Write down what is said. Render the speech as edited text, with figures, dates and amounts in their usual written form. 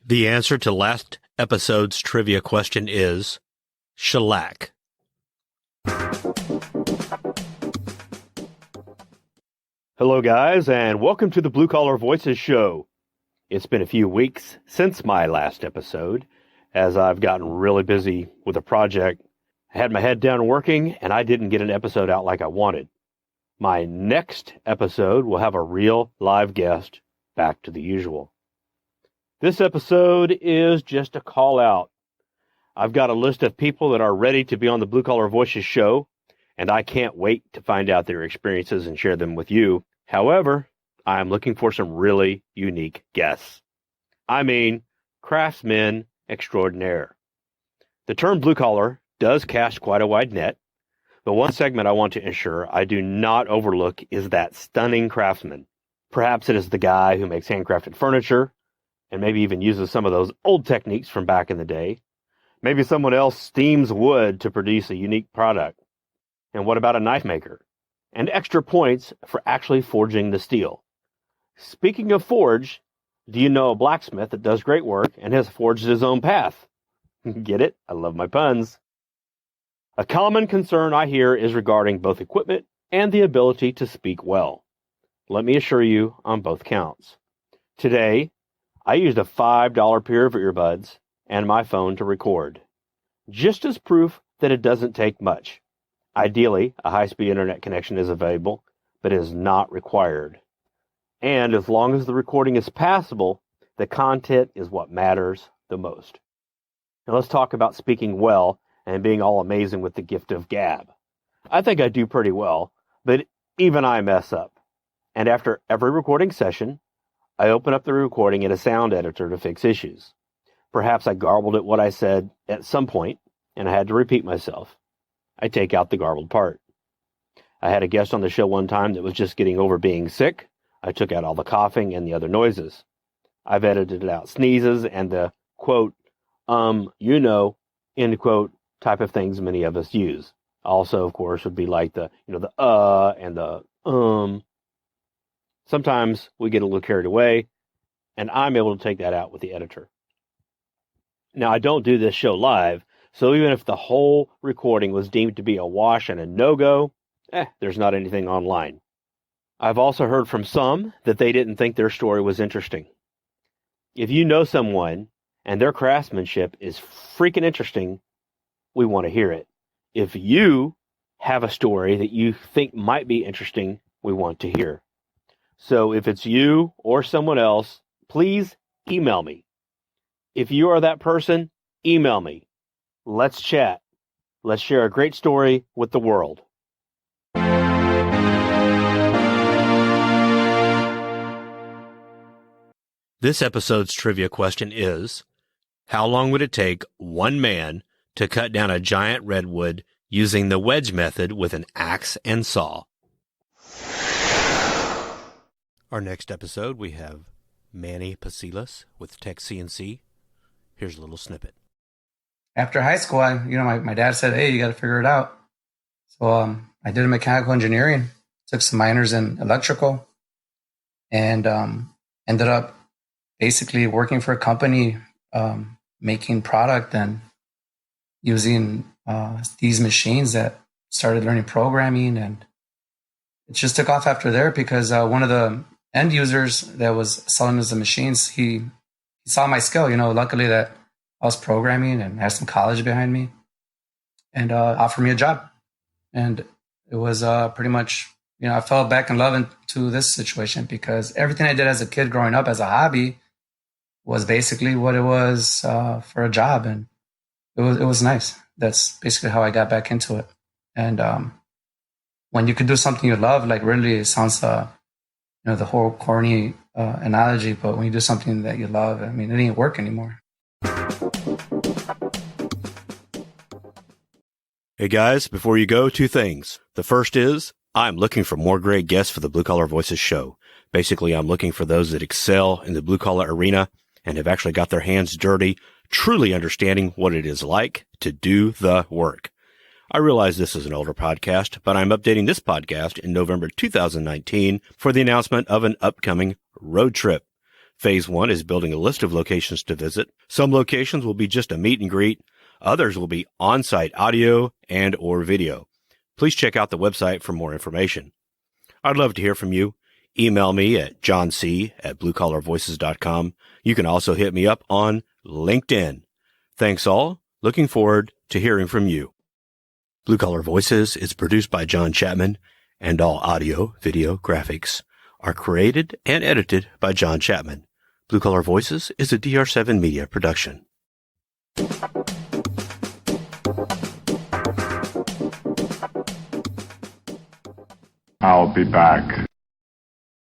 The answer to last episode's trivia question is shellac. Hello, guys, and welcome to the Blue Collar Voices Show. It's been a few weeks since my last episode, as I've gotten really busy with a project. I had my head down working, and I didn't get an episode out like I wanted. My next episode will have a real live guest, back to the usual. This episode is just a call out. I've got a list of people that are ready to be on the Blue Collar Voices Show, and I can't wait to find out their experiences and share them with you. However, I'm looking for some really unique guests. I mean, craftsmen extraordinaire. The term blue collar does cast quite a wide net, but one segment I want to ensure I do not overlook is that stunning craftsman. Perhaps it is the guy who makes handcrafted furniture, and maybe even uses some of those old techniques from back in the day. Maybe someone else steams wood to produce a unique product. And what about a knife maker? And extra points for actually forging the steel. Speaking of forge, do you know a blacksmith that does great work and has forged his own path? Get it? I love my puns. A common concern I hear is regarding both equipment and the ability to speak well. Let me assure you on both counts. Today, I used a $5 pair of earbuds and my phone to record, just as proof that it doesn't take much. Ideally, a high-speed internet connection is available, but it is not required. And as long as the recording is passable, the content is what matters the most. Now let's talk about speaking well and being all amazing with the gift of gab. I think I do pretty well, but even I mess up. And after every recording session, I open up the recording in a sound editor to fix issues. Perhaps I garbled at what I said at some point, and I had to repeat myself. I take out the garbled part. I had a guest on the show one time that was just getting over being sick. I took out all the coughing and the other noises. I've edited out sneezes and the, quote, end quote, type of things many of us use. Also, of course, would be like the, and the, Sometimes we get a little carried away, and I'm able to take that out with the editor. Now, I don't do this show live, so even if the whole recording was deemed to be a wash and a no-go, there's not anything online. I've also heard from some that they didn't think their story was interesting. If you know someone and their craftsmanship is freaking interesting, we want to hear it. If you have a story that you think might be interesting, we want to hear. So if it's you or someone else, please email me. If you are that person, email me. Let's chat. Let's share a great story with the world. This episode's trivia question is, how long would it take one man to cut down a giant redwood using the wedge method with an axe and saw? Our next episode, we have Manny Pasilas with Tech CNC. Here's a little snippet. After high school, my dad said, hey, you got to figure it out. So I did mechanical engineering, took some minors in electrical, and ended up basically working for a company making product and using these machines that started learning programming. And it just took off after there because one of the end users that was selling us the machines, he saw my skill, luckily that I was programming and had some college behind me, and offered me a job. And it was pretty much, I fell back in love into this situation because everything I did as a kid growing up as a hobby was basically what it was for a job. And it was nice. That's basically how I got back into it. And when you can do something you love, like really it sounds the whole corny analogy, but when you do something that you love, it ain't work anymore. Hey guys, before you go, two things. The first is, I'm looking for more great guests for the Blue Collar Voices show. Basically, I'm looking for those that excel in the blue collar arena and have actually got their hands dirty, truly understanding what it is like to do the work. I realize this is an older podcast, but I'm updating this podcast in November 2019 for the announcement of an upcoming road trip. Phase 1 is building a list of locations to visit. Some locations will be just a meet and greet. Others will be on-site audio and or video. Please check out the website for more information. I'd love to hear from you. Email me at johnc@bluecollarvoices.com. You can also hit me up on LinkedIn. Thanks all. Looking forward to hearing from you. Blue Collar Voices is produced by John Chapman, and all audio, video, graphics are created and edited by John Chapman. Blue Collar Voices is a DR7 Media production. I'll be back.